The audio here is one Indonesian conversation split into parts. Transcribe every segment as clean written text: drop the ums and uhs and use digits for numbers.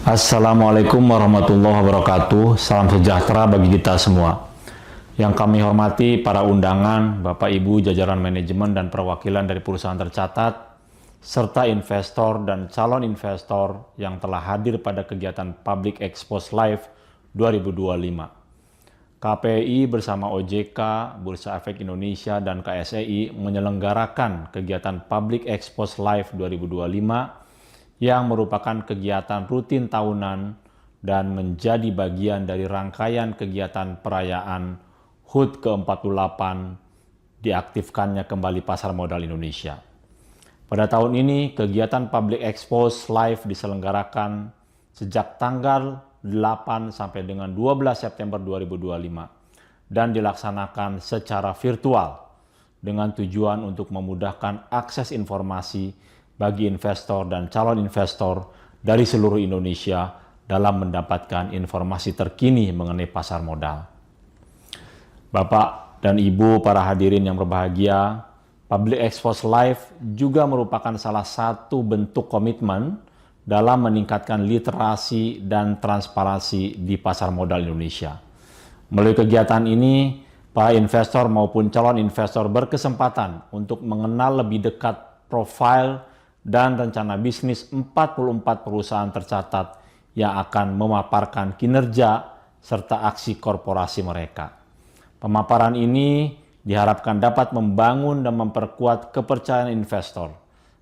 Assalamualaikum warahmatullahi wabarakatuh. Salam sejahtera bagi kita semua. Yang kami hormati para undangan, Bapak Ibu jajaran manajemen dan perwakilan dari perusahaan tercatat, serta investor dan calon investor yang telah hadir pada kegiatan Public Expose Live 2025. KPI bersama OJK, Bursa Efek Indonesia, dan KSEI menyelenggarakan kegiatan Public Expose Live 2025 yang merupakan kegiatan rutin tahunan dan menjadi bagian dari rangkaian kegiatan perayaan HUT ke-48 diaktifkannya kembali pasar modal Indonesia. Pada tahun ini, kegiatan Public Expose Live diselenggarakan sejak tanggal 8 sampai dengan 12 September 2025 dan dilaksanakan secara virtual dengan tujuan untuk memudahkan akses informasi bagi investor dan calon investor dari seluruh Indonesia dalam mendapatkan informasi terkini mengenai pasar modal. Bapak dan Ibu para hadirin yang berbahagia, Public Expose Live juga merupakan salah satu bentuk komitmen dalam meningkatkan literasi dan transparansi di pasar modal Indonesia. Melalui kegiatan ini, para investor maupun calon investor berkesempatan untuk mengenal lebih dekat profil dan rencana bisnis 44 perusahaan tercatat yang akan memaparkan kinerja serta aksi korporasi mereka. Pemaparan ini diharapkan dapat membangun dan memperkuat kepercayaan investor,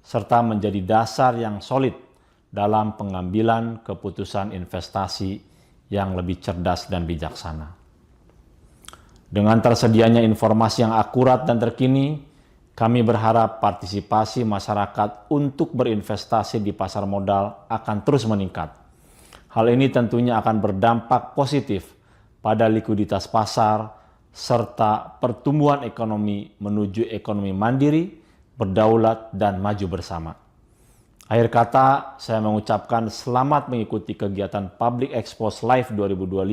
serta menjadi dasar yang solid dalam pengambilan keputusan investasi yang lebih cerdas dan bijaksana. Dengan tersedianya informasi yang akurat dan terkini, kami berharap partisipasi masyarakat untuk berinvestasi di pasar modal akan terus meningkat. Hal ini tentunya akan berdampak positif pada likuiditas pasar serta pertumbuhan ekonomi menuju ekonomi mandiri, berdaulat, dan maju bersama. Akhir kata, saya mengucapkan selamat mengikuti kegiatan Public Expose Live 2025.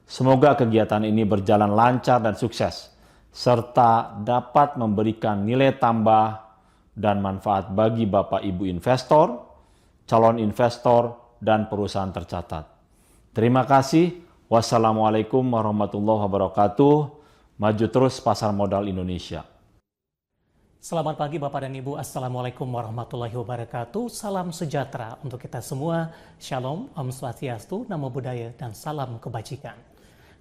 Semoga kegiatan ini berjalan lancar dan sukses, serta dapat memberikan nilai tambah dan manfaat bagi Bapak Ibu investor, calon investor, dan perusahaan tercatat. Terima kasih. Wassalamualaikum warahmatullahi wabarakatuh. Maju terus pasar modal Indonesia. Selamat pagi Bapak dan Ibu. Assalamualaikum warahmatullahi wabarakatuh. Salam sejahtera untuk kita semua. Shalom, Om Swastiastu, Namo Buddhaya, dan salam kebajikan.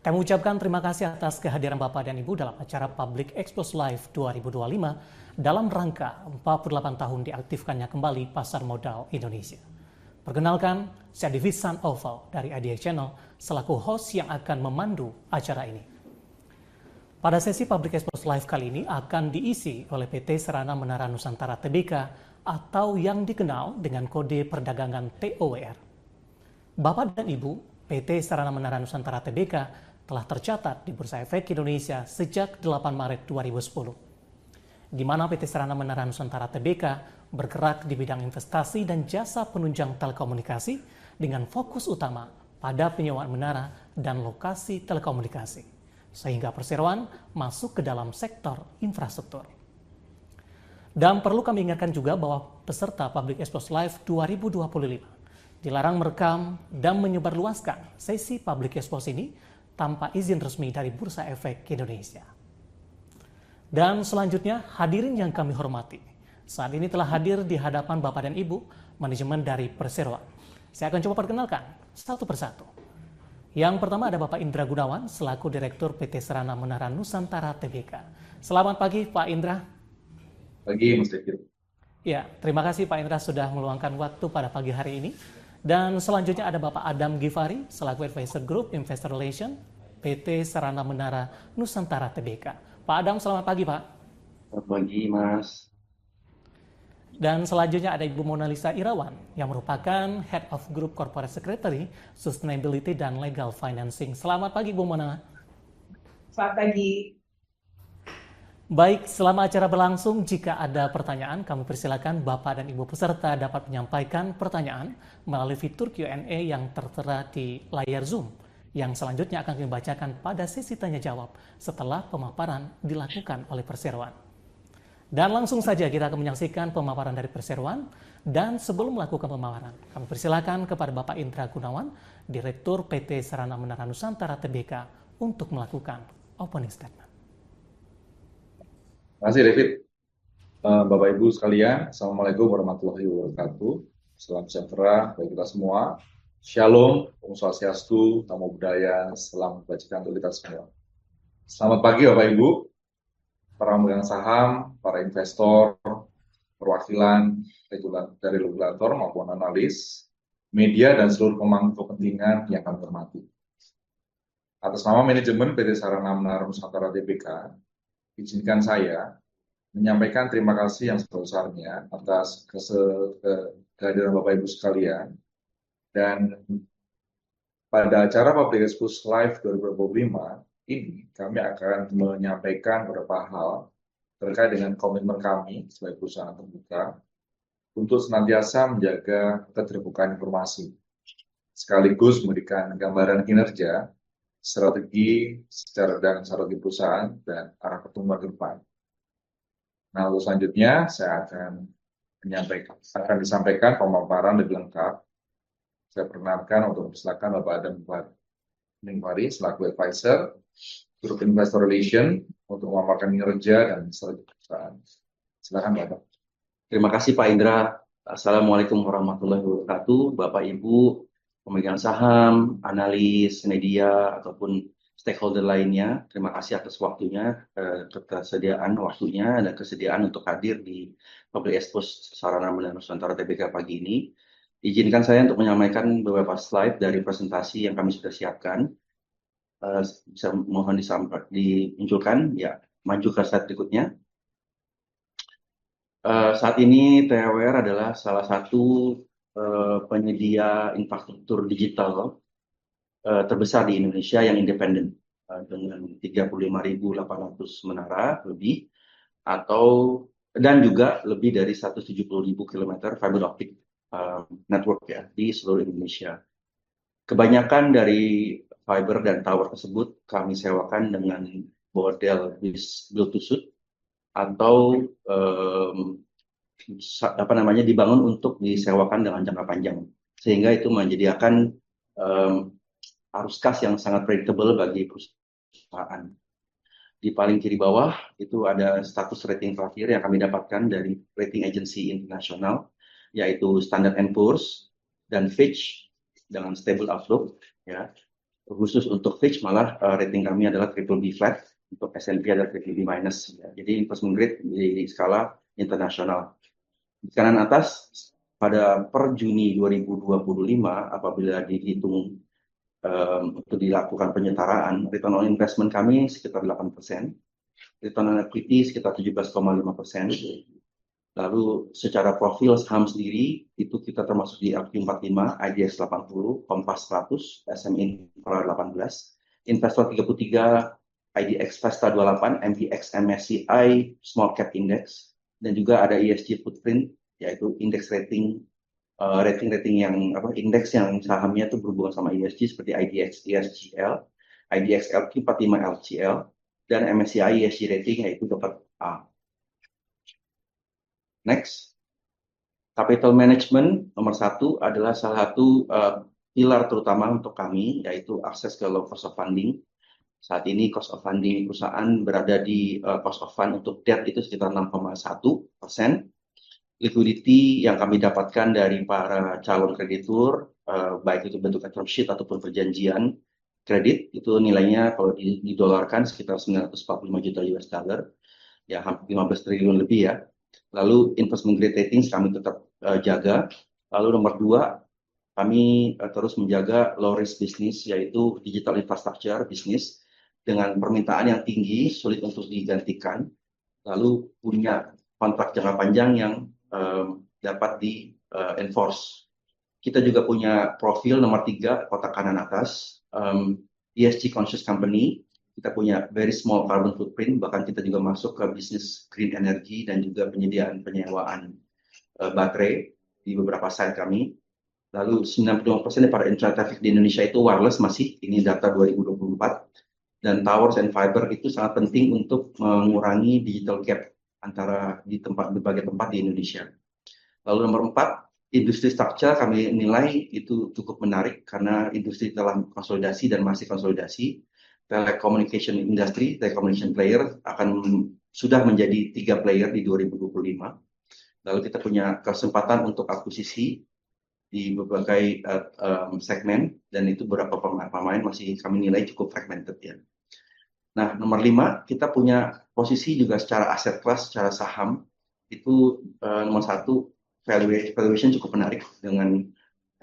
Kami ucapkan terima kasih atas kehadiran Bapak dan Ibu dalam acara Public Expose Live 2025 dalam rangka 48 tahun diaktifkannya kembali pasar modal Indonesia. Perkenalkan, saya Divisan Oval dari IDX Channel selaku host yang akan memandu acara ini. Pada sesi Public Expose Live kali ini akan diisi oleh PT Sarana Menara Nusantara Tbk atau yang dikenal dengan kode perdagangan TOWR. Bapak dan Ibu, PT Sarana Menara Nusantara Tbk telah tercatat di Bursa Efek Indonesia sejak 8 Maret 2010, di mana PT Sarana Menara Nusantara Tbk bergerak di bidang investasi dan jasa penunjang telekomunikasi dengan fokus utama pada penyewaan menara dan lokasi telekomunikasi, sehingga perseroan masuk ke dalam sektor infrastruktur. Dan perlu kami ingatkan juga bahwa peserta Public Expose Live 2025 dilarang merekam dan menyebarluaskan sesi Public Expose ini tanpa izin resmi dari Bursa Efek Indonesia. Dan selanjutnya, hadirin yang kami hormati, saat ini telah hadir di hadapan Bapak dan Ibu manajemen dari perseroan. Saya akan coba perkenalkan satu persatu. Yang pertama ada Bapak Indra Gunawan selaku Direktur PT Sarana Menara Nusantara Tbk. Selamat pagi Pak Indra. Pagi Mas Dekir. Ya, terima kasih Pak Indra sudah meluangkan waktu pada pagi hari ini. Dan selanjutnya ada Bapak Adam Gifari selaku Advisor Group Investor Relation PT Sarana Menara Nusantara Tbk. Pak Adam, selamat pagi Pak. Selamat pagi Mas. Dan selanjutnya ada Ibu Mona Lisa Irawan yang merupakan Head of Group Corporate Secretary, Sustainability dan Legal Financing. Selamat pagi Bu Mona. Selamat pagi. Baik, selama acara berlangsung, jika ada pertanyaan, kami persilakan Bapak dan Ibu peserta dapat menyampaikan pertanyaan melalui fitur Q&A yang tertera di layar Zoom, yang selanjutnya akan kami bacakan pada sesi tanya-jawab setelah pemaparan dilakukan oleh perseroan. Dan langsung saja kita akan menyaksikan pemaparan dari perseroan. Dan sebelum melakukan pemaparan, kami persilakan kepada Bapak Indra Gunawan, Direktur PT Sarana Menara Nusantara Tbk, untuk melakukan opening statement. Terima kasih, David. Bapak Ibu sekalian, Assalamualaikum warahmatullahi wabarakatuh. Salam sejahtera bagi kita semua. Shalom, Om Swastiastu, Namo Buddhaya, salam kebajikan untuk kita semua. Selamat pagi Bapak Ibu, para pemegang saham, para investor, perwakilan dari regulator maupun analis, media, dan seluruh pemangku kepentingan yang kami hormati. Atas nama manajemen PT Sarana Menara Nusantara Tbk, izinkan saya menyampaikan terima kasih yang sebesar-besarnya atas kehadiran Bapak Ibu sekalian. Dan pada acara Public Expose Live 2025 ini, kami akan menyampaikan beberapa hal terkait dengan komitmen kami sebagai perusahaan terbuka untuk senantiasa menjaga keterbukaan informasi, sekaligus memberikan gambaran kinerja, strategi perusahaan, dan arah pertumbuhan ke depan. Nah, untuk selanjutnya saya akan disampaikan pemaparan lebih lengkap. Saya perkenalkan untuk mempersilakan Bapak Adam Ningwari selaku advisor Grup Investor Relation untuk memaparkan kinerja dan strategi perusahaan. Silakan Bapak. Terima kasih Pak Indra. Assalamualaikum warahmatullahi wabarakatuh. Bapak Ibu pemegang saham, analis, media ataupun stakeholder lainnya, terima kasih atas waktunya, ketersediaan waktunya dan kesediaan untuk hadir di Public Expose Sarana Menara Nusantara Tbk pagi ini. Izinkan saya untuk menyampaikan beberapa slide dari presentasi yang kami sudah siapkan. Bisa mohon dimunculkan, ya, maju ke slide berikutnya. Saat ini TWR adalah salah satu penyedia infrastruktur digital terbesar di Indonesia yang independen, dengan 35.800 menara lebih, dan juga lebih dari 170.000 km fiber optic network ya di seluruh Indonesia. Kebanyakan dari fiber dan tower tersebut kami sewakan dengan model Bluetooth atau dibangun untuk disewakan dengan jangka panjang, sehingga itu menyediakan arus kas yang sangat predictable bagi perusahaan. Di paling kiri bawah itu ada status rating terakhir yang kami dapatkan dari rating agency internasional, yaitu Standard & Poor's dan Fitch dengan stable outlook. Ya. Khusus untuk Fitch malah rating kami adalah BBB flat, untuk S&P adalah BBB minus. Ya. Jadi investment grade di skala internasional. Di kanan atas, pada per Juni 2025, apabila dihitung untuk dilakukan penyetaraan, return on investment kami sekitar 8%, return on equity sekitar 17,5%. Lalu secara profil saham sendiri, itu kita termasuk di LQ45, IDX 80, Kompas 100, SM Infra 18, Investor 33, IDX Vesta 28, MDX MSCI Small Cap Index, dan juga ada ESG Footprint, yaitu indeks rating yang indeks yang sahamnya itu berhubungan sama ESG seperti IDX ESGL, IDX LQ45 LCL, dan MSCI ESG rating yaitu dapat A. Next, capital management nomor 1 adalah salah satu pilar terutama untuk kami, yaitu akses ke low cost of funding. Saat ini cost of funding perusahaan berada di cost of fund untuk debt itu sekitar 6,1%. Liquidity yang kami dapatkan dari para calon kreditur, baik itu bentuk term sheet ataupun perjanjian kredit, itu nilainya kalau didolarkan sekitar 945 juta US dollar, ya hampir 15 triliun lebih ya. Lalu investment grade ratings kami tetap jaga. Lalu nomor 2, kami terus menjaga low risk business, yaitu digital infrastructure business dengan permintaan yang tinggi, sulit untuk digantikan. Lalu punya kontrak jangka panjang yang dapat di enforce. Kita juga punya profil nomor 3, kotak kanan atas, ESG conscious company. Kita punya very small carbon footprint, bahkan kita juga masuk ke bisnis green energy dan juga penyewaan baterai di beberapa site kami. Lalu 95% daripada internet traffic di Indonesia itu wireless masih, ini data 2024. Dan towers and fiber itu sangat penting untuk mengurangi digital gap antara di berbagai tempat di Indonesia. Lalu nomor 4, industri structure kami nilai itu cukup menarik karena industri telah konsolidasi dan masih konsolidasi. Telecommunication industry, telecommunication player sudah menjadi 3 player di 2025. Lalu kita punya kesempatan untuk akuisisi di berbagai segmen, dan itu beberapa pemain masih kami nilai cukup fragmented ya. Nah, nomor 5, kita punya posisi juga secara aset class, secara saham, itu nomor 1, valuation cukup menarik dengan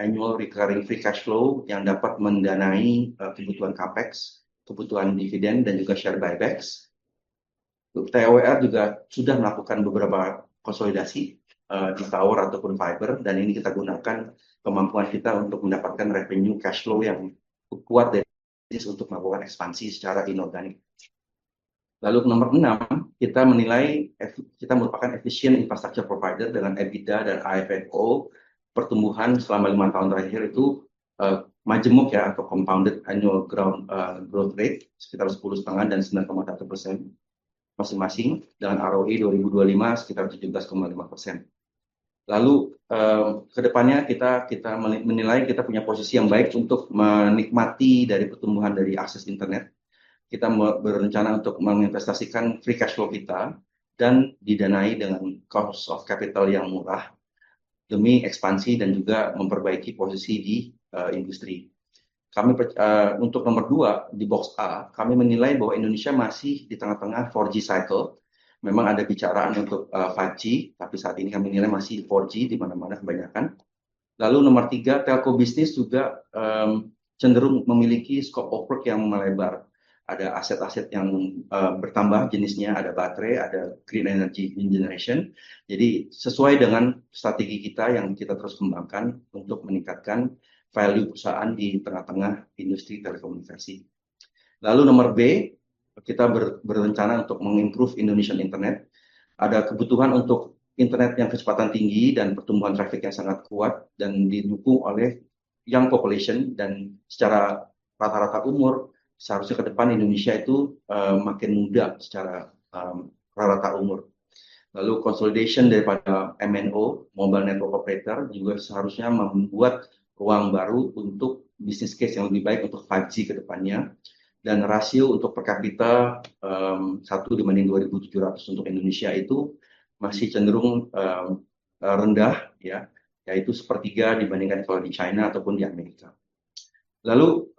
annual recurring free cash flow yang dapat mendanai kebutuhan capex, kebutuhan dividen, dan juga share buybacks. TOWR juga sudah melakukan beberapa konsolidasi di tower ataupun fiber, dan ini kita gunakan kemampuan kita untuk mendapatkan revenue cash flow yang kuat dari untuk melakukan ekspansi secara inorganik. Lalu nomor 6, kita menilai kita merupakan efficient infrastructure provider dengan EBITDA dan AFFO pertumbuhan selama 5 tahun terakhir itu majemuk ya, atau compounded annual growth rate sekitar 10,5% dan 9,1% masing-masing, dengan ROE 2025 sekitar 17,5%. Lalu kedepannya kita menilai kita punya posisi yang baik untuk menikmati dari pertumbuhan dari akses internet. Kita berencana untuk menginvestasikan free cash flow kita dan didanai dengan cost of capital yang murah demi ekspansi dan juga memperbaiki posisi di industri. Kami untuk nomor 2 di box A, kami menilai bahwa Indonesia masih di tengah-tengah 4G cycle. Memang ada bicaraan untuk 5G, tapi saat ini kami nilai masih 4G di mana-mana kebanyakan. Lalu nomor 3, telco bisnis juga cenderung memiliki scope of work yang melebar. Ada aset-aset yang bertambah jenisnya, ada baterai, ada green energy generation. Jadi sesuai dengan strategi kita yang kita terus kembangkan untuk meningkatkan value perusahaan di tengah-tengah industri telekomunikasi. Lalu nomor B, kita berencana untuk mengimprove Indonesian Internet. Ada kebutuhan untuk internet yang kecepatan tinggi dan pertumbuhan traffic yang sangat kuat dan didukung oleh young population, dan secara rata-rata umur seharusnya ke depan Indonesia itu makin muda secara rata umur. Lalu consolidation daripada MNO, mobile network operator, juga seharusnya membuat ruang baru untuk business case yang lebih baik untuk 5G ke depannya. Dan rasio untuk per kapita 1 dibanding 2.700 untuk Indonesia itu masih cenderung rendah ya, yaitu 1/3 dibandingkan kalau di China ataupun di Amerika. Lalu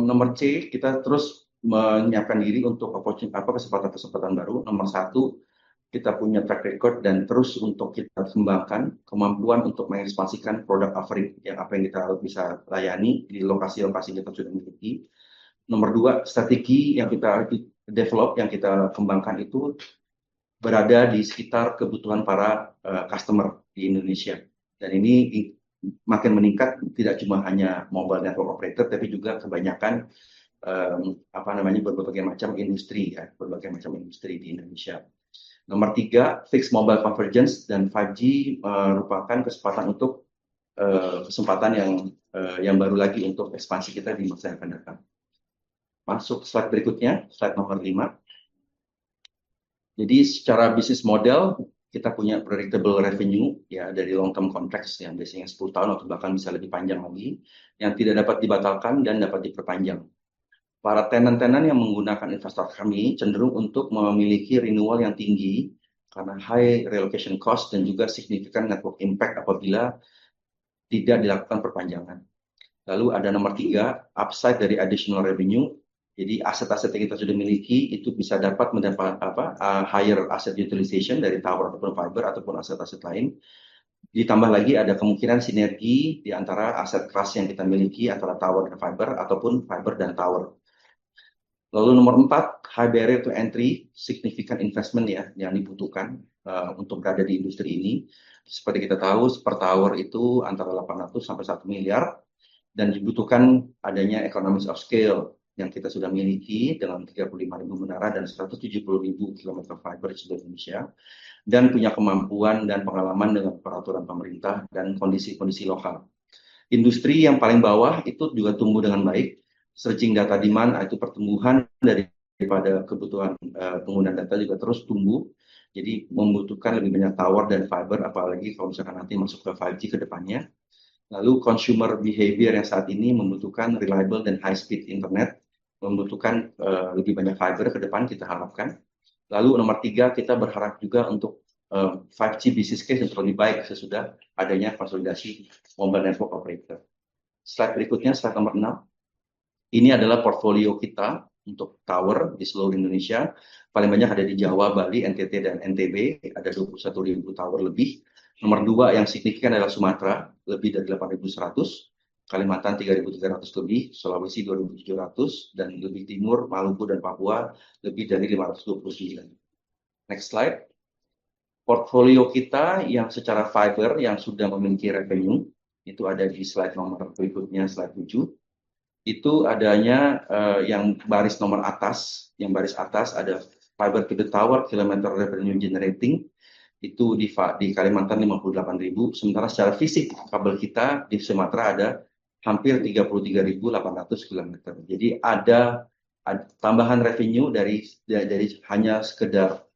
nomor C, kita terus menyiapkan diri untuk kesempatan-kesempatan baru. Nomor 1, kita punya track record dan terus untuk kita kembangkan kemampuan untuk mengekspansikan produk offering yang apa yang kita bisa layani di lokasi-lokasi kita sudah miliki. Nomor 2, strategi yang kita develop, yang kita kembangkan itu berada di sekitar kebutuhan para customer di Indonesia. Dan ini makin meningkat, tidak cuma hanya mobile network operator, tapi juga kebanyakan berbagai macam industri ya, berbagai macam industri di Indonesia. Nomor 3, fixed mobile convergence dan 5G merupakan kesempatan untuk kesempatan yang baru lagi untuk ekspansi kita di masa yang akan datang. Masuk slide berikutnya, slide nomor 5. Jadi secara bisnis model kita punya predictable revenue ya dari long term contracts yang biasanya 10 tahun atau bahkan bisa lebih panjang lagi, yang tidak dapat dibatalkan dan dapat diperpanjang. Para tenan-tenan yang menggunakan infrastruktur kami cenderung untuk memiliki renewal yang tinggi karena high relocation cost dan juga significant network impact apabila tidak dilakukan perpanjangan. Lalu ada nomor 3, upside dari additional revenue. Jadi aset-aset yang kita sudah miliki itu bisa dapat mendapat higher asset utilization dari tower ataupun fiber ataupun aset-aset lain. Ditambah lagi ada kemungkinan sinergi di antara aset keras yang kita miliki antara tower dan fiber ataupun fiber dan tower. Lalu nomor 4, high barrier to entry, significant investment ya yang dibutuhkan untuk berada di industri ini. Seperti kita tahu, per tower itu antara 800 sampai 1 miliar dan dibutuhkan adanya economies of scale yang kita sudah miliki dengan 35.000 menara dan 170.000 km fiber di seluruh Indonesia, dan punya kemampuan dan pengalaman dengan peraturan pemerintah dan kondisi-kondisi lokal. Industri yang paling bawah itu juga tumbuh dengan baik, surging data demand, itu pertumbuhan daripada kebutuhan penggunaan data juga terus tumbuh, Jadi membutuhkan lebih banyak tower dan fiber, apalagi kalau misalkan nanti masuk ke 5G ke depannya. Lalu consumer behavior yang saat ini membutuhkan reliable dan high speed internet, membutuhkan lebih banyak fiber ke depan kita harapkan. Lalu nomor 3, kita berharap juga untuk 5G business case yang lebih baik sesudah adanya konsolidasi mobile network operator. Slide berikutnya, slide nomor 6. Ini adalah portfolio kita untuk tower di seluruh Indonesia. Paling banyak ada di Jawa, Bali, NTT, dan NTB. Ada 21.000 tower lebih. Nomor 2 yang signifikan adalah Sumatera, lebih dari 8.100. Kalimantan 3.300 lebih, Sulawesi 2.700, dan lebih timur, Maluku dan Papua lebih dari 529. Next slide. Portfolio kita yang secara fiber yang sudah memiliki revenue, itu ada di slide nomor berikutnya, slide 7. Itu adanya yang baris nomor atas, yang baris atas ada fiber to the tower, kilometer revenue generating, itu di Kalimantan 58.000, sementara secara fisik kabel kita di Sumatera ada hampir 33.800 km. Jadi ada tambahan revenue dari hanya sekedar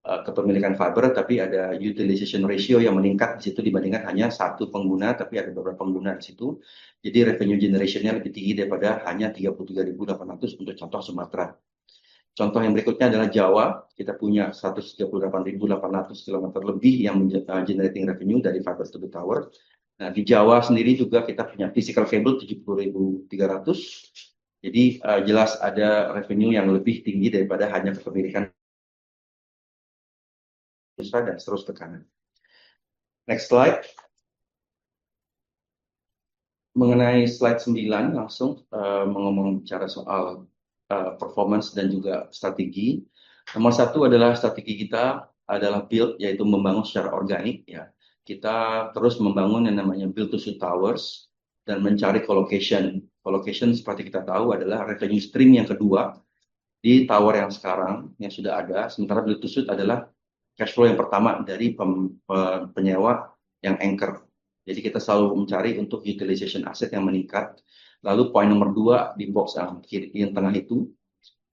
kepemilikan fiber, tapi ada utilization ratio yang meningkat di situ dibandingkan hanya satu pengguna, tapi ada beberapa pengguna di situ. Jadi revenue generation-nya lebih tinggi daripada hanya 33.800 untuk contoh Sumatera. Contoh yang berikutnya adalah Jawa, kita punya 138.800 km lebih yang generating revenue dari fiber to the tower. Nah, di Jawa sendiri juga kita punya physical cable 70.300. Jadi jelas ada revenue yang lebih tinggi daripada hanya kepemilikan dan terus ke kanan. Next slide. Mengenai slide 9 langsung bicara soal performance dan juga strategi. Nomor 1 adalah strategi kita adalah build, yaitu membangun secara organik. Ya, kita terus membangun yang namanya build to suit towers dan mencari colocation. Colocation seperti kita tahu adalah revenue stream yang kedua di tower yang sekarang yang sudah ada. Sementara build to suit adalah cash flow yang pertama dari penyewa yang anchor. Jadi kita selalu mencari untuk utilization aset yang meningkat. Lalu poin nomor 2 di box yang tengah itu,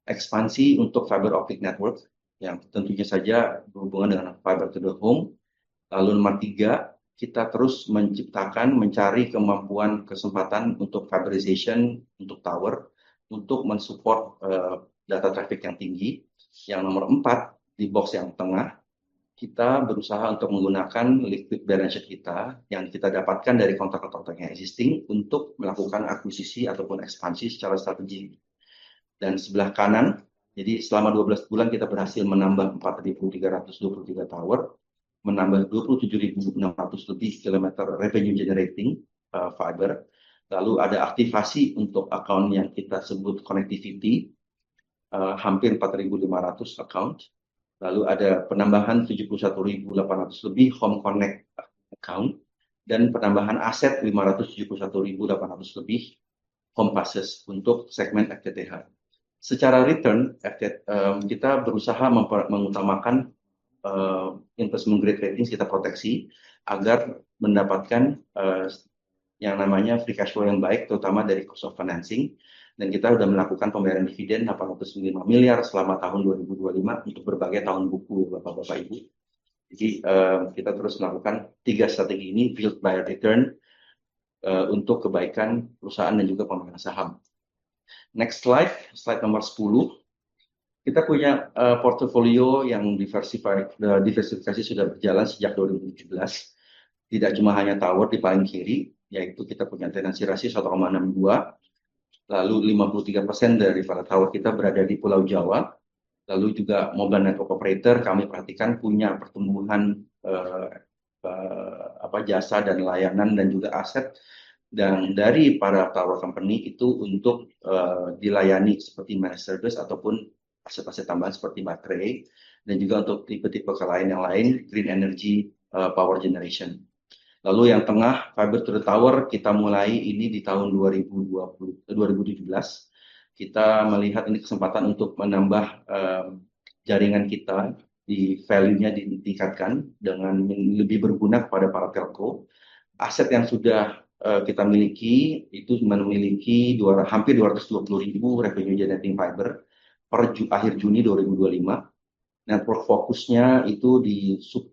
ekspansi untuk fiber optic network yang tentunya saja berhubungan dengan fiber to the home. Lalu nomor 3, kita terus mencari kemampuan kesempatan untuk fiberization untuk tower untuk mensupport data traffic yang tinggi. Yang nomor 4 di box yang tengah, kita berusaha untuk menggunakan liquid balance sheet kita yang kita dapatkan dari kontrak-kontrak yang existing untuk melakukan akuisisi ataupun ekspansi secara strategi. Dan sebelah kanan, jadi selama 12 bulan kita berhasil menambah 4.323 tower, menambah 27.600 lebih kilometer revenue generating fiber. Lalu ada aktivasi untuk account yang kita sebut connectivity, hampir 4.500 account. Lalu ada penambahan 71.800 lebih home connect account dan penambahan aset 571.800 lebih home passes untuk segmen FTTH. Secara return, kita berusaha mengutamakan investment grade rating kita proteksi agar mendapatkan yang namanya free cash flow yang baik, terutama dari cost of financing. Dan kita sudah melakukan pembayaran dividen 805 miliar selama tahun 2025 untuk berbagai tahun buku, Bapak-Bapak Ibu. Jadi kita terus melakukan 3 strategi ini, build, buy, return, untuk kebaikan perusahaan dan juga pemegang saham. Next slide, slide nomor 10. Kita punya portofolio yang diversifikasi sudah berjalan sejak 2017. Tidak cuma hanya tower di paling kiri, yaitu kita punya tenancy ratio 1,62. Lalu 53% dari para tower kita berada di Pulau Jawa. Lalu juga mobile network operator kami perhatikan punya pertumbuhan jasa dan layanan dan juga aset. Dan dari para tower company itu untuk dilayani seperti managed service ataupun aset-aset tambahan seperti baterai. Dan juga untuk tipe-tipe yang lain, green energy power generation. Lalu yang tengah, fiber to the tower, kita mulai ini di tahun 2017. Kita melihat ini kesempatan untuk menambah jaringan kita, di value-nya ditingkatkan dengan lebih berguna kepada para telco. Aset yang sudah kita miliki, itu memiliki hampir 220.000 revenue generating fiber per akhir Juni 2025. network fokusnya itu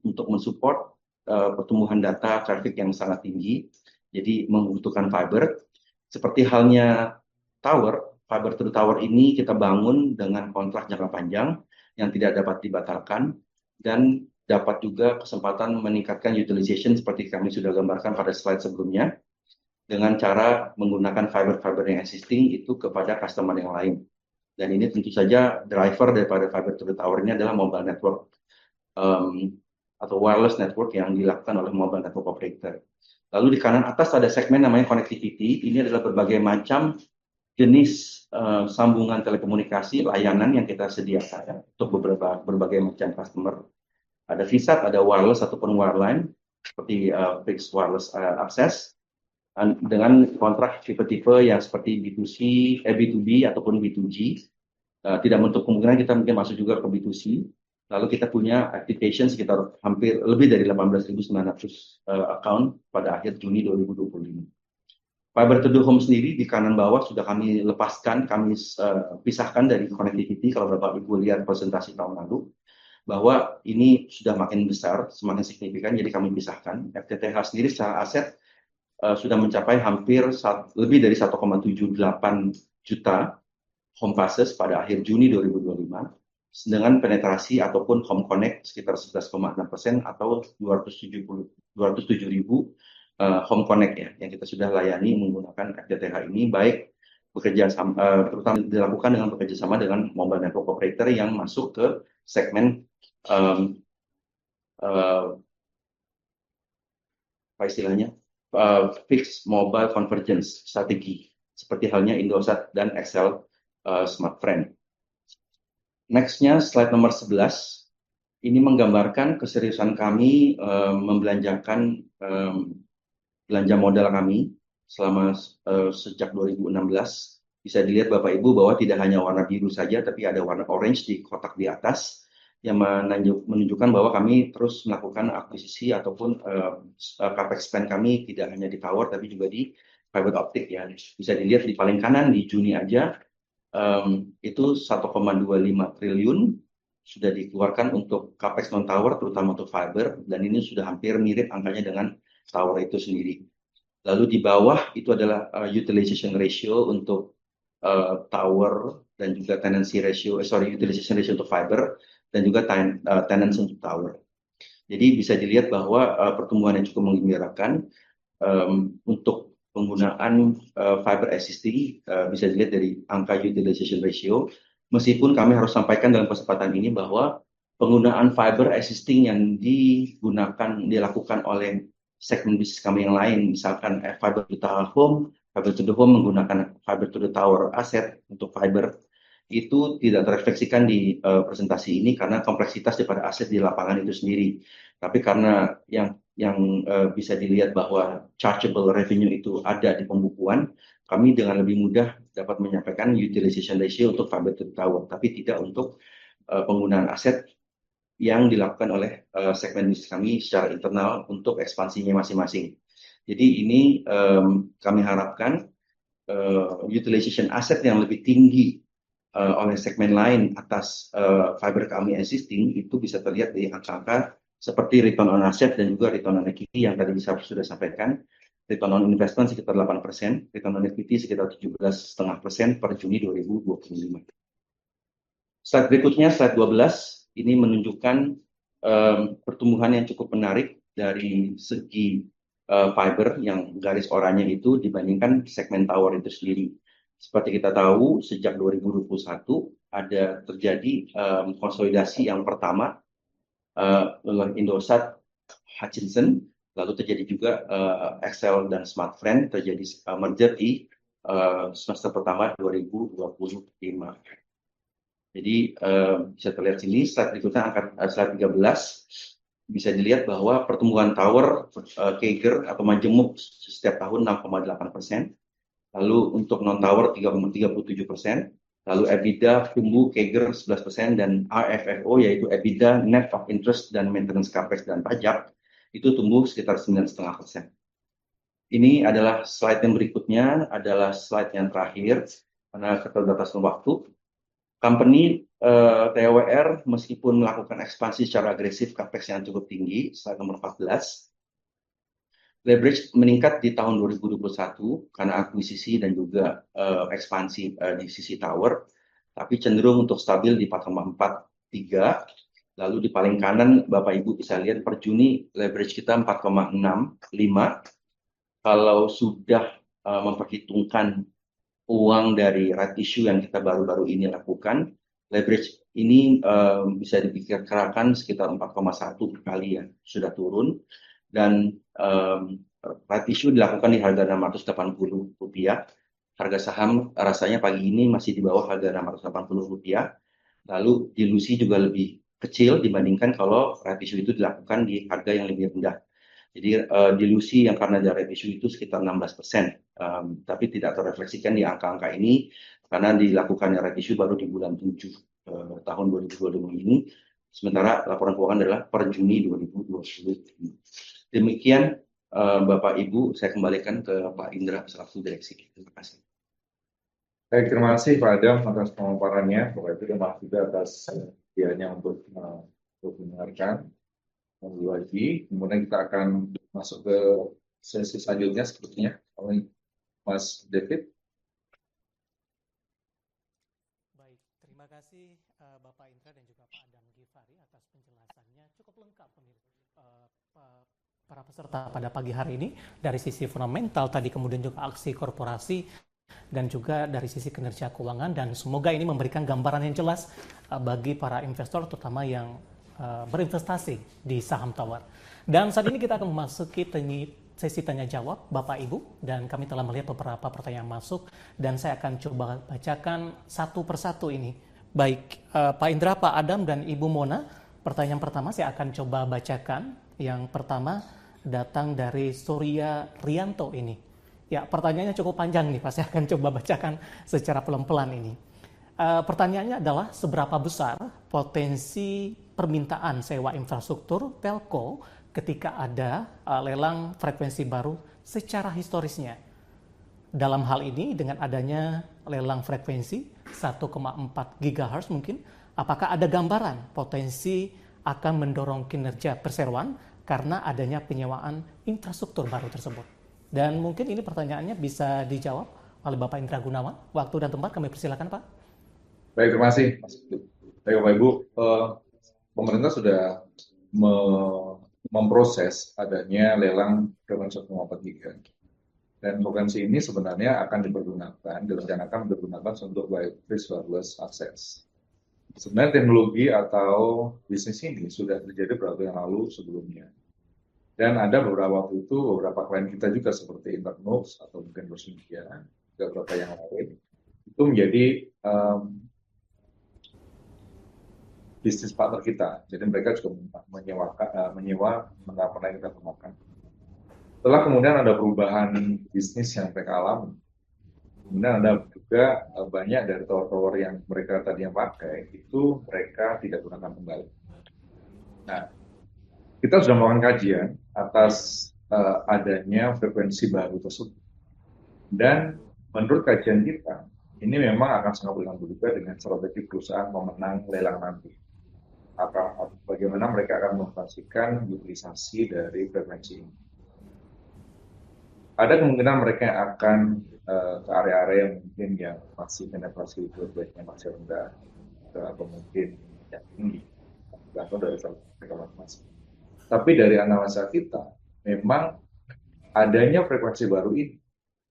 untuk mensupport pertumbuhan data traffic yang sangat tinggi, jadi membutuhkan fiber. Seperti halnya tower, fiber to the tower ini kita bangun dengan kontrak jangka panjang yang tidak dapat dibatalkan dan dapat juga kesempatan meningkatkan utilization seperti kami sudah gambarkan pada slide sebelumnya dengan cara menggunakan fiber-fiber yang existing itu kepada customer yang lain. Dan ini tentu saja driver daripada fiber to the tower ini adalah mobile network atau wireless network yang dilakukan oleh mobile network operator. Lalu di kanan atas ada segmen namanya connectivity. Ini adalah berbagai macam jenis sambungan telekomunikasi, layanan yang kita sediakan untuk berbagai macam customer. Ada VSAT, ada wireless ataupun wireline, seperti fixed wireless access, dengan kontrak tipe-tipe yang seperti B2B ataupun B2G. Tidak menutup kemungkinan kita mungkin masuk juga ke B2C. Lalu kita punya activation sekitar hampir lebih dari 18.900 account pada akhir Juni 2025. Fiber to the home sendiri di kanan bawah sudah kami lepaskan, kami pisahkan dari connectivity. Kalau Bapak Ibu lihat presentasi tahun lalu, bahwa ini sudah makin besar, semakin signifikan, jadi kami pisahkan. FTTH sendiri secara aset sudah mencapai hampir lebih dari 1,78 juta home passes pada akhir Juni 2025, dengan penetrasi ataupun home connect sekitar 11,6% atau 207.000 home connect ya, yang kita sudah layani menggunakan FTTH ini, baik bekerja sama, terutama dilakukan dengan bekerja sama dengan mobile network operator yang masuk ke segmen apa istilahnya, fixed mobile convergence strategi, seperti halnya Indosat dan XL Smartfren. Next-nya slide nomor 11, ini menggambarkan keseriusan kami membelanjakan belanja modal kami selama sejak 2016. Bisa dilihat Bapak Ibu bahwa tidak hanya warna biru saja, tapi ada warna orange di kotak di atas yang menunjukkan bahwa kami terus melakukan akuisisi ataupun capex spend kami tidak hanya di tower tapi juga di fiber optic ya. Bisa dilihat di paling kanan di Juni aja itu 1,25 triliun sudah dikeluarkan untuk capex non tower terutama untuk fiber, dan ini sudah hampir mirip angkanya dengan tower itu sendiri. Lalu di bawah itu adalah utilization ratio untuk tower dan juga utilization ratio untuk fiber dan juga tenancy untuk tower. Jadi bisa dilihat bahwa pertumbuhan yang cukup menggembirakan untuk penggunaan fiber existing bisa dilihat dari angka utilization ratio. Meskipun kami harus sampaikan dalam kesempatan ini bahwa penggunaan fiber existing yang dilakukan oleh segmen bisnis kami yang lain, misalkan fiber to the home menggunakan fiber to the tower aset untuk fiber, itu tidak terefleksikan di presentasi ini karena kompleksitas daripada aset di lapangan itu sendiri. Tapi karena yang bisa dilihat bahwa chargeable revenue itu ada di pembukuan, kami dengan lebih mudah dapat menyampaikan utilization ratio untuk fiber to the tower, tapi tidak untuk penggunaan aset yang dilakukan oleh segmen bisnis kami secara internal untuk ekspansinya masing-masing. Jadi ini kami harapkan utilization aset yang lebih tinggi oleh segmen lain atas fiber kami existing itu bisa terlihat di angka-angka seperti return on asset dan juga return on equity yang tadi sudah sampaikan. Return on investment sekitar 8%, return on equity sekitar 17,5% per Juni 2025. Slide berikutnya, slide 12, ini menunjukkan pertumbuhan yang cukup menarik dari segi fiber yang garis oranye itu dibandingkan segmen tower itu sendiri. Seperti kita tahu, sejak 2021 ada terjadi konsolidasi yang pertama oleh Indosat Hutchison, lalu terjadi juga XL dan Smartfren terjadi merger di semester pertama 2025. Jadi bisa terlihat sini slide berikutnya slide 13, bisa dilihat bahwa pertumbuhan tower CAGR atau majemuk setiap tahun 6,8%, lalu untuk non tower 3,37%, lalu EBITDA tumbuh CAGR 11%, dan AFFO yaitu EBITDA net of interest dan maintenance capex dan pajak itu tumbuh sekitar 9,5%. Ini adalah slide yang berikutnya, adalah slide yang terakhir karena keterbatasan waktu. Company TWR meskipun melakukan ekspansi secara agresif capex yang cukup tinggi, slide nomor 14, leverage meningkat di tahun 2021 karena akuisisi dan juga ekspansi di sisi tower, tapi cenderung untuk stabil di 4,43. Lalu di paling kanan Bapak Ibu bisa lihat per Juni leverage kita 4,65. Kalau sudah memperhitungkan uang dari right issue yang kita baru-baru ini lakukan, leverage ini bisa diperkirakan sekitar 4,1 kali ya, sudah turun. Dan right issue dilakukan di harga Rp680. Harga saham rasanya pagi ini masih di bawah harga Rp680. Lalu dilusi juga lebih kecil dibandingkan kalau right issue itu dilakukan di harga yang lebih rendah. Jadi dilusi yang karena dari right issue itu sekitar 16%, tapi tidak terrefleksikan di angka-angka ini karena dilakukan right issue baru di bulan 7 tahun 2022 ini, sementara laporan keuangan adalah per Juni 2020. Demikian Bapak Ibu, saya kembalikan ke Pak Indra selaku direksi. Terima kasih. Baik, terima kasih Pak Adam atas pemaparannya. Bapak Ibu terima kasih juga atas perhatiannya untuk mendengarkan lagi. Kemudian kita akan masuk ke sesi selanjutnya sepertinya oleh Mas David. Baik, terima kasih Bapak Indra dan juga Pak Adam Gifari atas penjelasannya cukup lengkap para peserta pada pagi hari ini dari sisi fundamental tadi, kemudian juga aksi korporasi dan juga dari sisi kinerja keuangan, dan semoga ini memberikan gambaran yang jelas bagi para investor terutama yang berinvestasi di saham tower. Dan saat ini kita akan memasuki sesi tanya jawab Bapak Ibu, dan kami telah melihat beberapa pertanyaan masuk dan saya akan coba bacakan satu persatu ini. Baik, Pak Indra, Pak Adam, dan Ibu Mona, pertanyaan pertama saya akan coba bacakan. Yang pertama datang dari Surya Rianto ini. Ya, pertanyaannya cukup panjang nih, Pak. Saya akan coba bacakan secara pelan-pelan ini. Pertanyaannya adalah seberapa besar potensi permintaan sewa infrastruktur telco ketika ada lelang frekuensi baru secara historisnya. Dalam hal ini dengan adanya lelang frekuensi 1,4 GHz mungkin, apakah ada gambaran potensi akan mendorong kinerja perseroan karena adanya penyewaan infrastruktur baru tersebut? Dan mungkin ini pertanyaannya bisa dijawab oleh Bapak Indra Gunawan. Waktu dan tempat kami persilakan, Pak. Baik, terima kasih Mas. Baik Bapak Ibu, pemerintah sudah memproses adanya lelang frekuensi 1,4 GHz. Dan frekuensi ini sebenarnya akan direncanakan digunakan untuk fixed wireless access. Sebenarnya teknologi atau bisnis ini sudah terjadi beberapa yang lalu sebelumnya. Dan ada beberapa klien kita juga seperti Internux atau mungkin Bersedia, beberapa yang lain, itu menjadi bisnis partner kita. Jadi mereka juga menyewa yang kita gunakan. Setelah kemudian ada perubahan bisnis yang mereka alami, kemudian ada juga banyak dari tower-tower yang mereka tadi yang pakai, itu mereka tidak gunakan kembali. Nah, kita sudah melakukan kajian atas adanya frekuensi baru tersebut. Dan menurut kajian kita, ini memang akan sangat bergantung juga dengan strategi perusahaan pemenang lelang nanti. Bagaimana mereka akan mengoperasikan utilisasi dari frekuensi ini. Ada kemungkinan mereka akan ke area-area yang mungkin yang masih penetrasi broadband-nya masih rendah, atau mungkin yang tinggi, tergantung dari mereka masing-masing. Tapi dari analisa kita, memang adanya frekuensi baru ini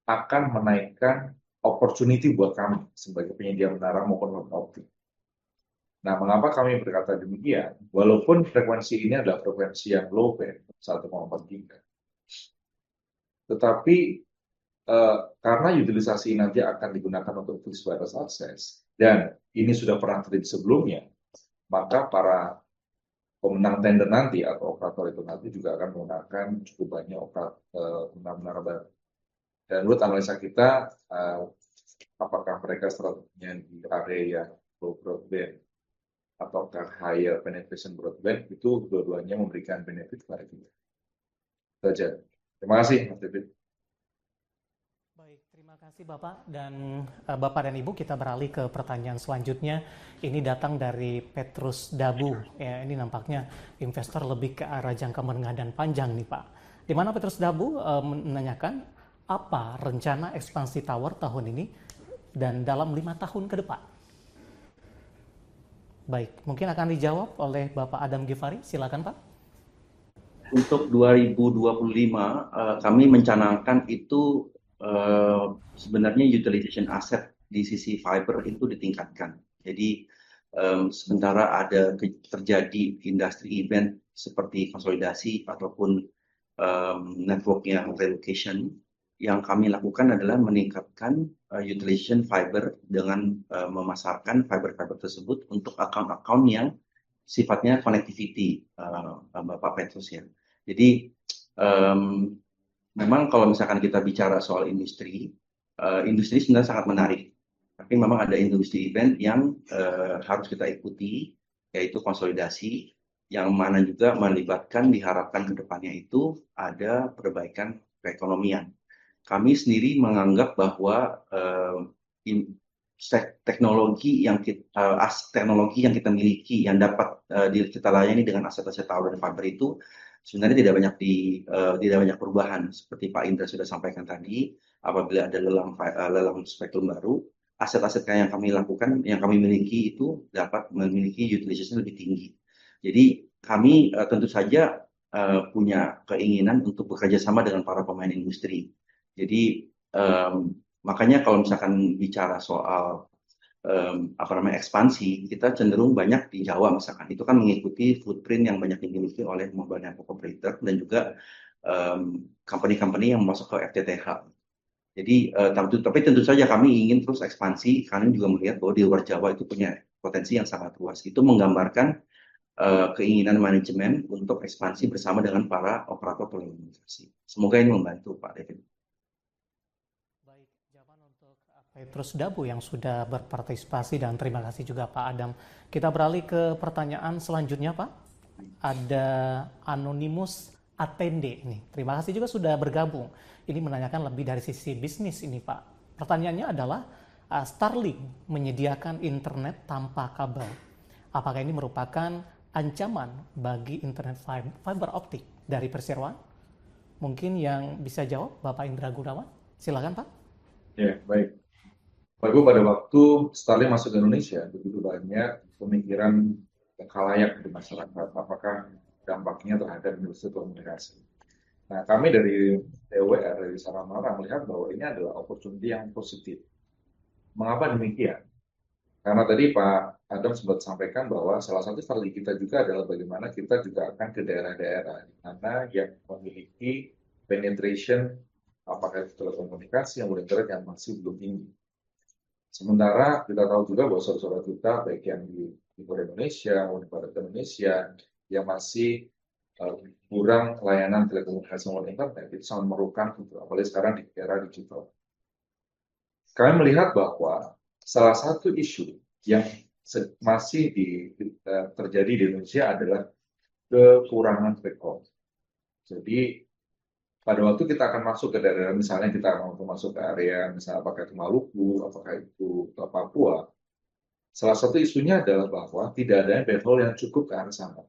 akan menaikkan opportunity buat kami sebagai penyedia menara maupun fiber optik. Nah, mengapa kami berkata demikian? Walaupun frekuensi ini adalah frekuensi yang low band, 1,4 GHz. Tetapi karena utilisasi nanti akan digunakan untuk fixed wireless access, dan ini sudah pernah terjadi sebelumnya, maka para pemenang tender nanti atau operator itu nanti juga akan menggunakan cukup banyak menara baru. Dan menurut analisa kita, apakah mereka strateginya di area low broadband ataukah higher penetration broadband, itu dua-duanya memberikan benefit kepada kita. Itu saja. Terima kasih, Mas David. Baik, terima Terima kasih Bapak dan Ibu, kita beralih ke pertanyaan selanjutnya. Ini datang dari Petrus Dabu. Ya, ini nampaknya investor lebih ke arah jangka menengah dan panjang nih Pak. Di mana Petrus Dabu menanyakan apa rencana ekspansi tower tahun ini dan dalam 5 tahun ke depan. Baik, mungkin akan dijawab oleh Bapak Adam Givari. Silakan Pak. Untuk 2025, kami mencanangkan itu sebenarnya utilization asset di sisi fiber itu ditingkatkan. Jadi sementara ada terjadi industri event seperti konsolidasi ataupun networknya relocation, yang kami lakukan adalah meningkatkan utilization fiber dengan memasarkan fiber-fiber tersebut untuk account-account yang sifatnya connectivity, Bapak Petrus ya. Jadi memang kalau misalkan kita bicara soal industri sebenarnya sangat menarik. Tapi memang ada industri event yang harus kita ikuti, yaitu konsolidasi, yang mana juga melibatkan diharapkan ke depannya itu ada perbaikan perekonomian. Kami sendiri menganggap bahwa teknologi yang kita miliki yang dapat kita layani dengan aset-aset tower dan fiber itu sebenarnya tidak banyak perubahan. Seperti Pak Indra sudah sampaikan tadi, apabila ada lelang spektrum baru, aset-aset yang kami lakukan, yang kami miliki itu dapat memiliki utilization lebih tinggi. Jadi kami tentu saja punya keinginan untuk bekerja sama dengan para pemain industri. Jadi makanya kalau misalkan bicara soal ekspansi, kita cenderung banyak di Jawa misalkan. Itu kan mengikuti footprint yang banyak dimiliki oleh mobile network operator dan juga company-company yang masuk ke FTTH. Jadi tapi tentu saja kami ingin terus ekspansi. Kami juga melihat bahwa di luar Jawa itu punya potensi yang sangat luas. Itu menggambarkan keinginan manajemen untuk ekspansi bersama dengan para operator telekomunikasi. Semoga ini membantu Pak Devin. Petrus Dabu yang sudah berpartisipasi, dan terima kasih juga Pak Adam. Kita beralih ke pertanyaan selanjutnya Pak. Ada Anonymous Attende ini. Terima kasih juga sudah bergabung. Ini menanyakan lebih dari sisi bisnis ini Pak. Pertanyaannya adalah Starlink menyediakan internet tanpa kabel. Apakah ini merupakan ancaman bagi internet fiber optik dari perseroan? Mungkin yang bisa jawab Bapak Indra Gunawan. Silakan Pak. Ya, baik. Pak Ibu, pada waktu Starlink masuk ke Indonesia, begitu banyak pemikiran khalayak di masyarakat, apakah dampaknya terhadap industri komunikasi. Nah, kami dari TWR, dari Saramara, melihat bahwa ini adalah opportunity yang positif. Mengapa demikian? Karena tadi Pak Adam sempat sampaikan bahwa salah satu strategi kita juga adalah bagaimana kita juga akan ke daerah-daerah di mana yang memiliki penetration, apakah itu telekomunikasi yang internet yang masih belum tinggi. Sementara kita tahu juga bahwa saudara-saudara kita, baik yang di timur Indonesia maupun di barat Indonesia, yang masih kurang layanan telekomunikasi maupun internet, itu sangat memerlukan, apalagi sekarang di era digital. Kami melihat bahwa salah satu isu yang masih terjadi di Indonesia adalah kekurangan backhaul. Jadi pada waktu kita akan masuk ke daerah, misalnya kita mau masuk ke area, misalnya apakah itu Maluku, apakah itu Papua, salah satu isunya adalah bahwa tidak ada backhaul yang cukup ke arah sana.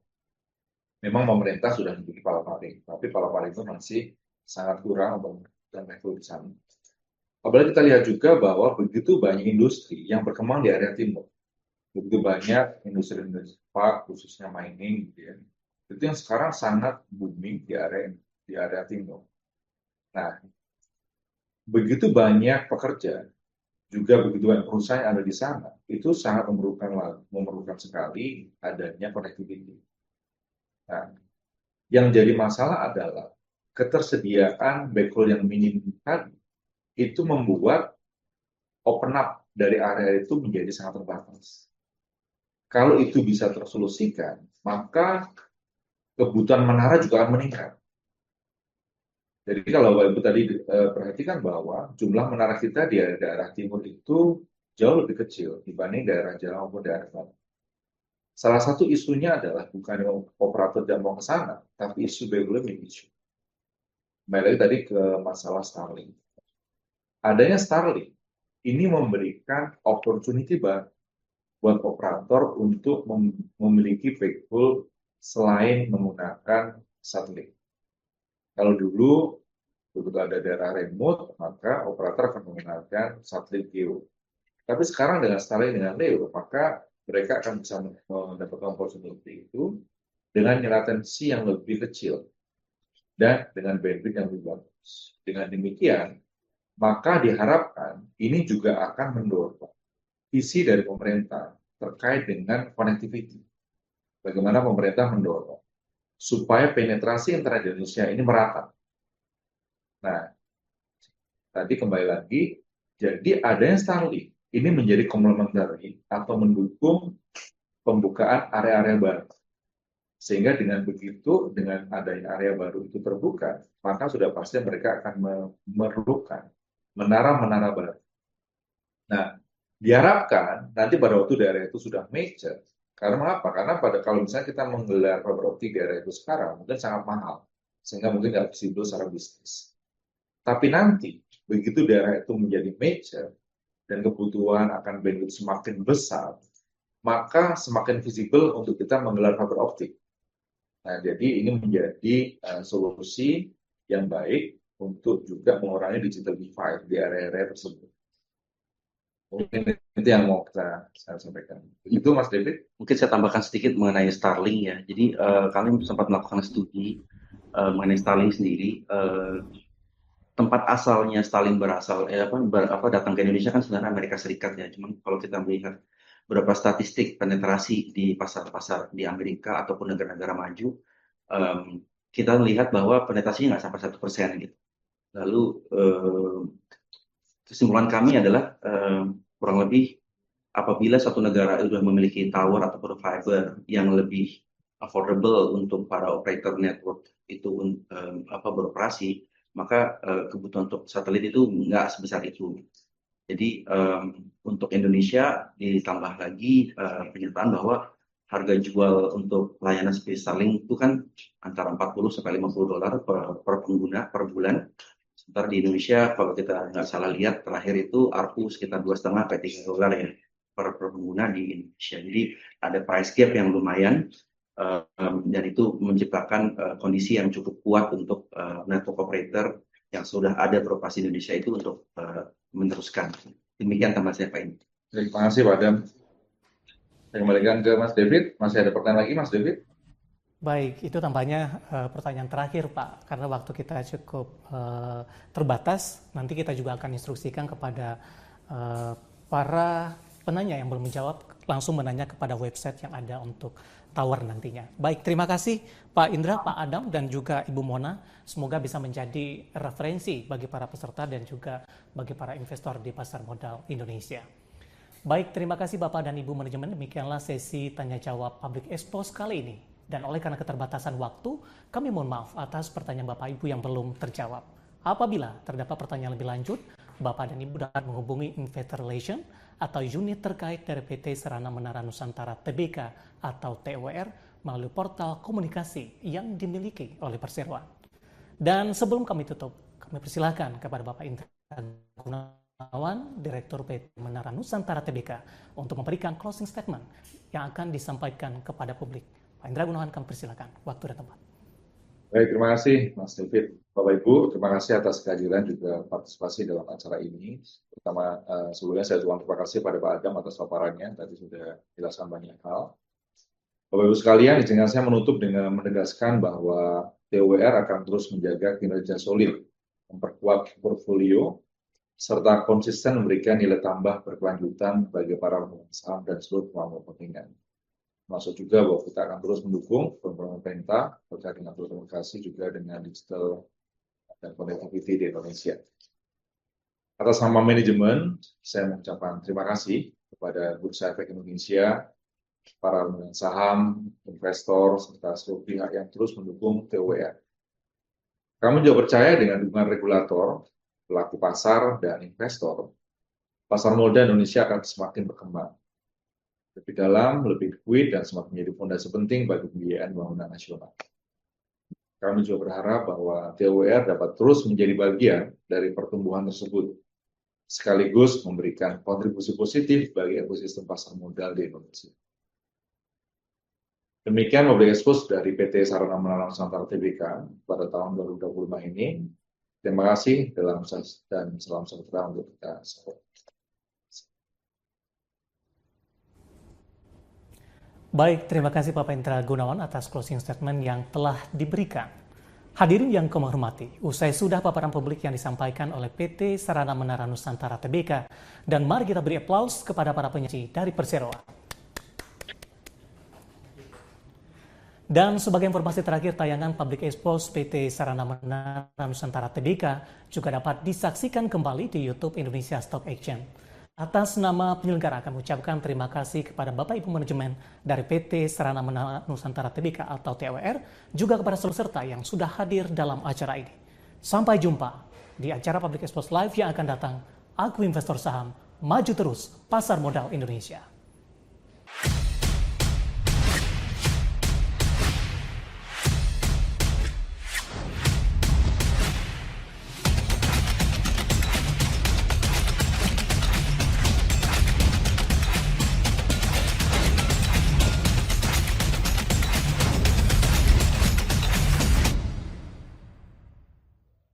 Memang pemerintah sudah memiliki palaparing, tapi palaparing itu masih sangat kurang dan backhaul di sana. Apalagi kita lihat juga bahwa begitu banyak industri yang berkembang di area timur, begitu banyak industri khususnya mining, gitu ya, itu yang sekarang sangat booming di area timur. Nah, begitu banyak pekerja, juga begitu banyak perusahaan yang ada di sana, itu sangat memerlukan sekali adanya connectivity. Nah, yang jadi masalah adalah ketersediaan backhaul yang minim tadi, itu membuat open up dari area itu menjadi sangat terbatas. Kalau itu bisa tersolusikan, maka kebutuhan menara juga akan meningkat. Jadi kalau Bapak Ibu tadi perhatikan bahwa jumlah menara kita di daerah timur itu jauh lebih kecil dibanding daerah Jawa maupun daerah barat. Salah satu isunya adalah bukan operator tidak mau ke sana, tapi isu backhaul issue. Kembali lagi tadi ke masalah Starlink. adanya Starlink ini memberikan opportunity baru buat operator untuk memiliki backhaul selain menggunakan satelit. Kalau dulu begitu ada daerah remote, maka operator akan menggunakan satelit geo. Tapi sekarang dengan Starlink dengan LEO, maka mereka akan bisa mendapatkan opportunity itu dengan latensi yang lebih kecil dan dengan bandwidth yang lebih bagus. Dengan demikian, maka diharapkan ini juga akan mendorong visi dari pemerintah terkait dengan connectivity. Bagaimana pemerintah mendorong supaya penetrasi internet di Indonesia ini merata. Nah, tadi kembali lagi, jadi adanya Starlink ini menjadi komplementari atau mendukung pembukaan area-area baru. Sehingga dengan begitu, dengan adanya area baru itu terbuka, maka sudah pasti mereka akan memerlukan menara-menara baru. Nah, diharapkan nanti pada waktu daerah itu sudah major. Karena mengapa? Karena kalau misalnya kita menggelar fiber optik di daerah itu sekarang, mungkin sangat mahal. Sehingga mungkin nggak visible secara bisnis. Tapi nanti, begitu daerah itu menjadi major, dan kebutuhan akan bandwidth semakin besar, maka semakin visible untuk kita menggelar fiber optik. Nah, jadi ini menjadi solusi yang baik untuk juga mengurangi digital divide di area-area tersebut. Mungkin itu yang mau saya sampaikan. Itu Mas David. Mungkin saya tambahkan sedikit mengenai Starlink ya. Jadi kami sempat melakukan studi mengenai Starlink sendiri. Tempat asalnya Starlink datang ke Indonesia kan sebenarnya Amerika Serikat ya. Cuman kalau kita melihat beberapa statistik penetrasi di pasar-pasar di Amerika ataupun negara-negara maju, kita melihat bahwa penetrasinya nggak sampai 1% gitu. Lalu kesimpulan kami adalah kurang lebih apabila satu negara sudah memiliki tower atau fiber yang lebih affordable untuk para operator network itu beroperasi, maka kebutuhan untuk satelit itu nggak sebesar itu. Jadi untuk Indonesia ditambah lagi pernyataan bahwa harga jual untuk layanan seperti Starlink itu kan antara 40 sampai 50 dolar per pengguna per bulan. Sementara di Indonesia kalau kita nggak salah lihat terakhir itu ARPU sekitar 2,5 sampai 3 dolar ya per pengguna di Indonesia. Jadi ada price gap yang lumayan. Dan itu menciptakan kondisi yang cukup kuat untuk network operator yang sudah ada beroperasi di Indonesia itu untuk meneruskan. Demikian tambahan saya Pak ini. Terima kasih Pak Adam. Saya kembalikan ke Mas David. Masih ada pertanyaan lagi Mas David? Baik, itu tampaknya pertanyaan terakhir Pak, karena waktu kita cukup terbatas. Nanti kita juga akan instruksikan kepada para penanya yang belum menjawab, langsung menanya kepada website yang ada untuk tower nantinya. Baik, terima kasih Pak Indra, Pak Adam, dan juga Ibu Mona. Semoga bisa menjadi referensi bagi para peserta dan juga bagi para investor di pasar modal Indonesia. Baik, terima kasih Bapak dan Ibu manajemen. Demikianlah sesi tanya-jawab Public Expose kali ini. Dan oleh karena keterbatasan waktu, kami mohon maaf atas pertanyaan Bapak Ibu yang belum terjawab. Apabila terdapat pertanyaan lebih lanjut, Bapak dan Ibu dapat menghubungi Investor Relation atau unit terkait dari PT Sarana Menara Nusantara Tbk atau TOR melalui portal komunikasi yang dimiliki oleh Perseroan. Dan sebelum kami tutup, kami persilakan kepada Bapak Indra Gunawan, Direktur PT Menara Nusantara Tbk, untuk memberikan closing statement yang akan disampaikan kepada publik. Pak Indra Gunawan, kami persilakan. Waktu dan tempat. Baik, terima kasih Mas David. Bapak Ibu, terima kasih atas kehadiran juga partisipasi dalam acara ini. Pertama, sebelumnya saya ucapkan terima kasih pada Pak Adam atas paparannya. Tadi sudah jelaskan banyak hal. Bapak Ibu sekalian, izinkan saya menutup dengan menegaskan bahwa TOR akan terus menjaga kinerja solid, memperkuat portfolio, serta konsisten memberikan nilai tambah berkelanjutan bagi para pemegang saham dan seluruh pemangku kepentingan. Masuk juga bahwa kita akan terus mendukung pemerintah terkait dengan telekomunikasi juga dengan digital dan connectivity di Indonesia. Atas nama manajemen, saya mengucapkan terima kasih kepada Bursa Efek Indonesia, para pemegang saham, investor, serta seluruh pihak yang terus mendukung TOR. Kami juga percaya dengan dukungan regulator, pelaku pasar, dan investor, pasar modal Indonesia akan semakin berkembang. Lebih dalam, lebih liquid, dan semakin menjadi fondasi penting bagi pembiayaan pembangunan nasional. Kami juga berharap bahwa TOR dapat terus menjadi bagian dari pertumbuhan tersebut, sekaligus memberikan kontribusi positif bagi ekosistem pasar modal di Indonesia. Demikian Public Expose dari PT Sarana Menara Nusantara Tbk pada tahun 2025 ini. Terima kasih dan salam sejahtera untuk kita semua. Baik, terima kasih Bapak Indra Gunawan atas closing statement yang telah diberikan. Hadirin yang kami hormati, usai sudah paparan publik yang disampaikan oleh PT Sarana Menara Nusantara Tbk, dan mari kita beri aplaus kepada para penyaji dari Perseroan. Dan sebagai informasi terakhir, tayangan Public Expose PT Sarana Menara Nusantara Tbk juga dapat disaksikan kembali di YouTube Indonesia Stock Exchange. Atas nama penyelenggara kami ucapkan terima kasih kepada Bapak Ibu Manajemen dari PT Sarana Menara Nusantara Tbk atau TWR, juga kepada seluruh serta yang sudah hadir dalam acara ini. Sampai jumpa di acara Public Expose Live yang akan datang. Aku investor saham, maju terus pasar modal Indonesia.